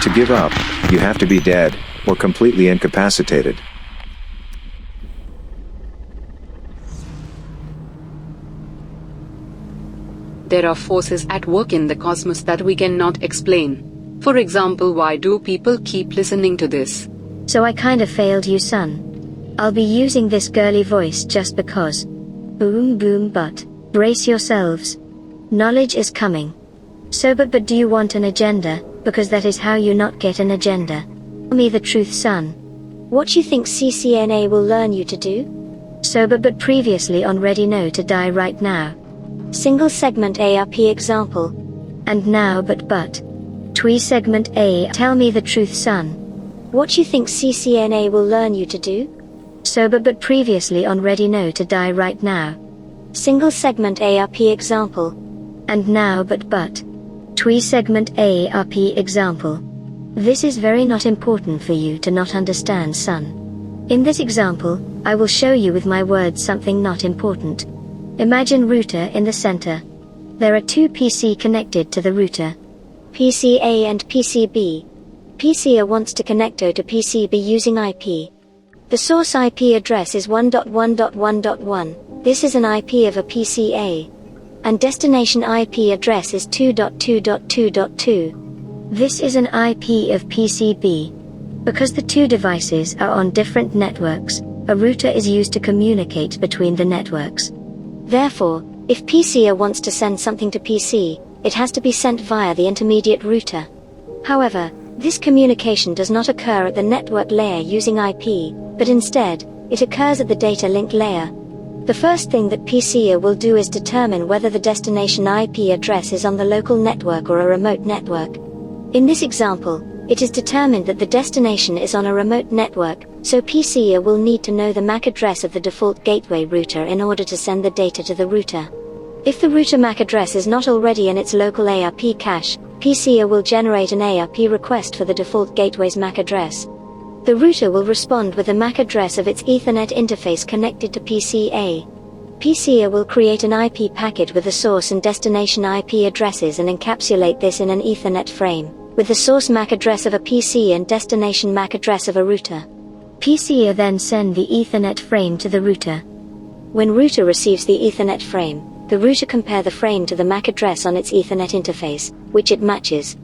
To give up, you have to be dead, or completely incapacitated. There are forces at work in the cosmos that we cannot explain. For example, why do people keep listening to this? So I kinda failed you, son. I'll be using this girly voice just because. Boom boom but. Brace yourselves. Knowledge is coming. So but do you want an agenda, because that is how you not get an agenda. Tell me the truth, son. What you think ccna will learn you to do? So but previously on ready no to die right now. Single segment ARP example. And now but. Twee segment A. Tell me the truth, son. What you think ccna will learn you to do? So but previously on ready no to die right now. Single segment ARP example. And now but. Twee segment ARP example. This is very not important for you to not understand, son. In this example, I will show you with my words something not important. Imagine router in the center. There are two PC connected to the router. PC A and PC B. PC A wants to connect to PC B using IP. The source IP address is 1.1.1.1. This is an IP of a PC A. And destination IP address is 2.2.2.2. This is an IP of PC B. Because the two devices are on different networks, a router is used to communicate between the networks. Therefore, if PC A wants to send something to PC, it has to be sent via the intermediate router. However, this communication does not occur at the network layer using IP, but instead, it occurs at the data link layer. The first thing that PC A will do is determine whether the destination IP address is on the local network or a remote network. In this example, it is determined that the destination is on a remote network, so PC A will need to know the MAC address of the default gateway router in order to send the data to the router. If the router MAC address is not already in its local ARP cache, PC A will generate an ARP request for the default gateway's MAC address. The router will respond with the MAC address of its Ethernet interface connected to PC A. PC A will create an IP packet with the source and destination IP addresses and encapsulate this in an Ethernet frame, with the source MAC address of a PC and destination MAC address of a router. PC A then send the Ethernet frame to the router. When router receives the Ethernet frame, the router compare the frame to the MAC address on its Ethernet interface, which it matches.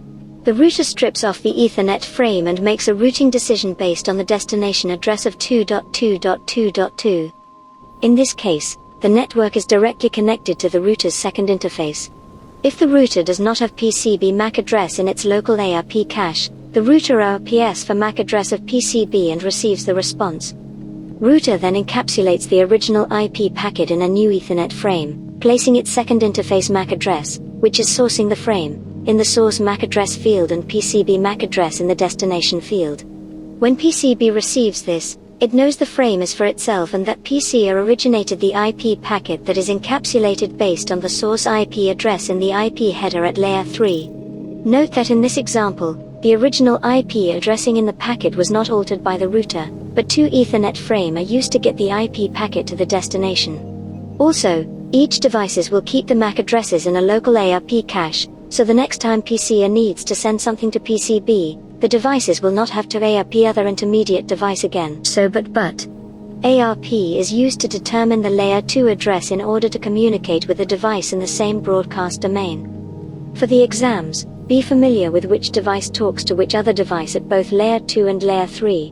The router strips off the Ethernet frame and makes a routing decision based on the destination address of 2.2.2.2. In this case, the network is directly connected to the router's second interface. If the router does not have PCB MAC address in its local ARP cache, the router RPS for MAC address of PCB and receives the response. Router then encapsulates the original IP packet in a new Ethernet frame, placing its second interface MAC address, which is sourcing the frame, in the source MAC address field and PCB MAC address in the destination field. When PCB receives this, it knows the frame is for itself and that PC A originated the IP packet that is encapsulated based on the source IP address in the IP header at layer 3. Note that in this example, the original IP addressing in the packet was not altered by the router, but two Ethernet frame are used to get the IP packet to the destination. Also, each devices will keep the MAC addresses in a local ARP cache, so the next time PC A needs to send something to PCB, the devices will not have to ARP other intermediate device again. So but ARP is used to determine the layer 2 address in order to communicate with the device in the same broadcast domain. For the exams, be familiar with which device talks to which other device at both layer 2 and layer 3.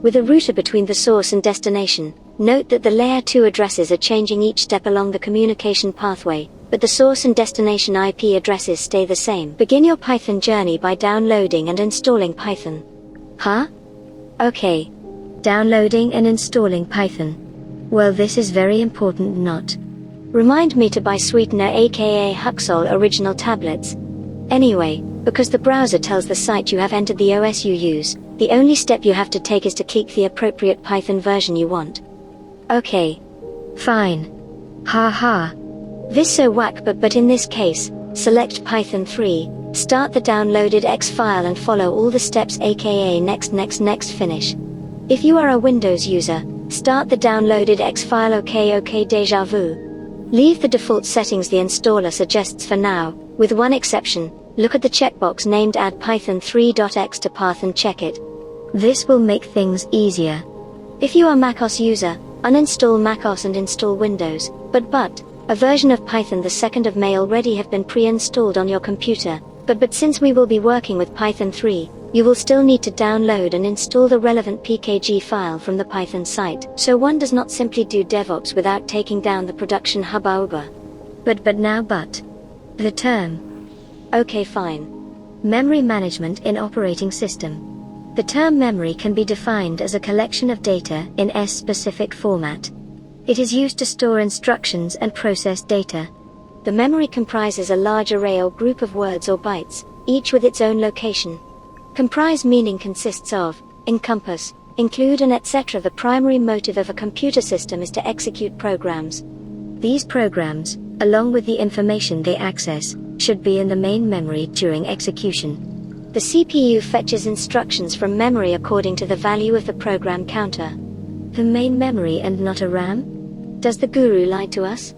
With a router between the source and destination, note that the layer 2 addresses are changing each step along the communication pathway, but the source and destination IP addresses stay the same. Begin your Python journey by downloading and installing Python. Huh? Okay. Downloading and installing Python. Well, this is very important, not? Remind me to buy Sweetener aka Huxol original tablets. Anyway, because the browser tells the site you have entered the OS you use, the only step you have to take is to click the appropriate Python version you want. Okay. Fine. Ha. This so whack but in this case, select Python 3, start the downloaded X file and follow all the steps aka next finish. If you are a Windows user, start the downloaded X file OK deja vu. Leave the default settings the installer suggests for now, with one exception, Look at the checkbox named add python 3.x to path and check it. This will make things easier. If you are macOS user, uninstall macOS and install Windows, but a version of Python the 2nd of May already have been pre-installed on your computer, but since we will be working with Python 3, you will still need to download and install the relevant pkg file from the Python site, so one does not simply do DevOps without taking down the production hubba. But the term. Okay, fine. Memory management in operating system. The term memory can be defined as a collection of data in S-specific format. It is used to store instructions and process data. The memory comprises a large array or group of words or bytes, each with its own location. Comprise meaning consists of, encompass, include and etc. The primary motive of a computer system is to execute programs. These programs, along with the information they access, should be in the main memory during execution. The CPU fetches instructions from memory according to the value of the program counter. The main memory and not a RAM? Does the guru lie to us?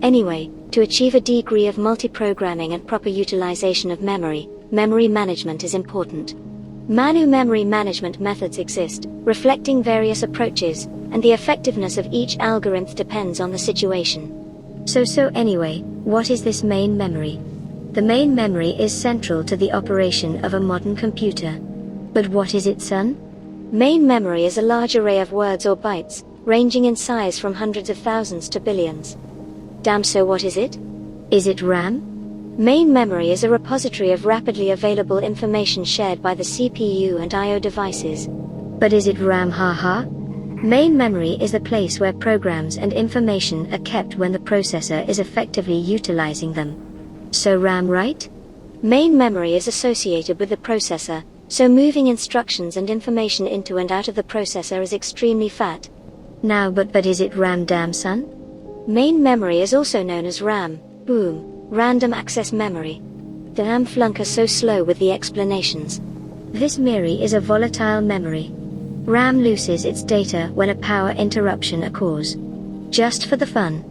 Anyway, to achieve a degree of multiprogramming and proper utilization of memory management is important. Manu memory management methods exist, reflecting various approaches, and the effectiveness of each algorithm depends on the situation. So anyway, what is this main memory? The main memory is central to the operation of a modern computer. But what is it, son? Main memory is a large array of words or bytes, ranging in size from hundreds of thousands to billions. Damn, so what is it? Is it RAM? Main memory is a repository of rapidly available information shared by the CPU and I/O devices. But is it RAM, haha? Main memory is the place where programs and information are kept when the processor is effectively utilizing them. So RAM, right? Main memory is associated with the processor, so moving instructions and information into and out of the processor is extremely fat. Now but is it RAM, damn son? Main memory is also known as RAM, random access memory. Damn flunker, so slow with the explanations. This memory is a volatile memory. RAM loses its data when a power interruption occurs. Just for the fun.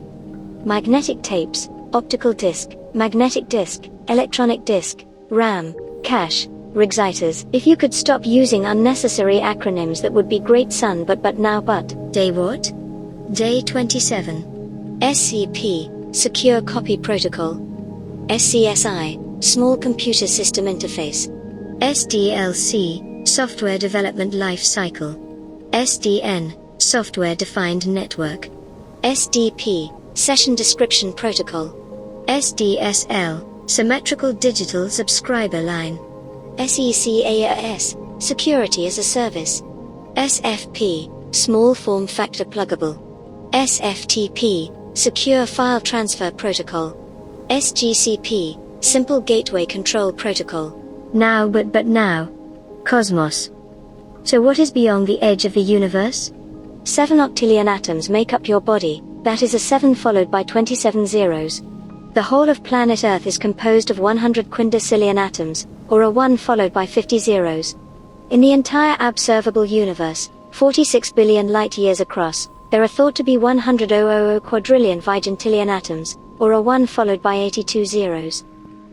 Magnetic tapes, optical disc, magnetic disc, electronic disc, RAM, cache, registers. If you could stop using unnecessary acronyms, that would be great, son. But day what? Day 27. SCP, Secure Copy Protocol. SCSI, Small Computer System Interface. SDLC, Software Development Life Cycle. SDN, Software Defined Network. SDP, Session Description Protocol. SDSL, Symmetrical Digital Subscriber Line. SECaaS, Security as a Service. SFP, Small Form Factor Pluggable. SFTP, Secure File Transfer Protocol. SGCP, Simple Gateway Control Protocol. Now now, Cosmos. So what is beyond the edge of the universe? 7 octillion atoms make up your body, that is a 7 followed by 27 zeros. The whole of planet Earth is composed of 100 quindecillion atoms, or a 1 followed by 50 zeros. In the entire observable universe, 46 billion light-years across, there are thought to be 100,000 quadrillion vigintillion atoms, or a 1 followed by 82 zeros.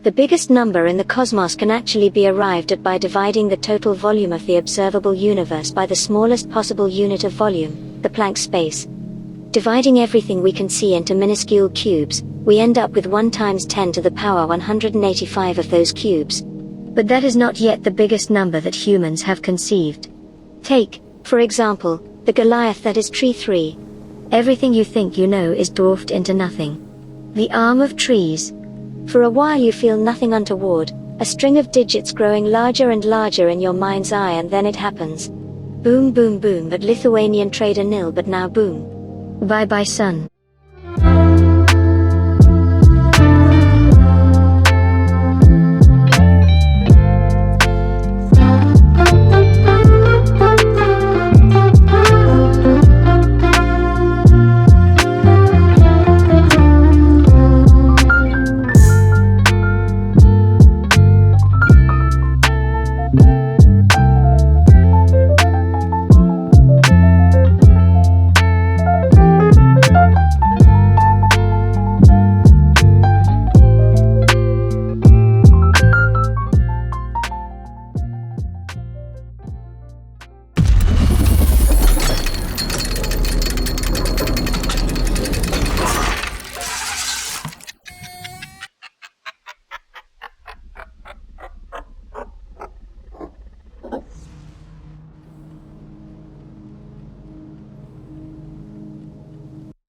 The biggest number in the cosmos can actually be arrived at by dividing the total volume of the observable universe by the smallest possible unit of volume, the Planck space. Dividing everything we can see into minuscule cubes, we end up with 1 × 10 to the power 185 of those cubes. But that is not yet the biggest number that humans have conceived. Take, for example, the Goliath that is tree 3. Everything you think you know is dwarfed into nothing. The arm of trees. For a while you feel nothing untoward, a string of digits growing larger and larger in your mind's eye, and then it happens. Boom boom boom, but Lithuanian trader nil, but now boom. Bye bye son.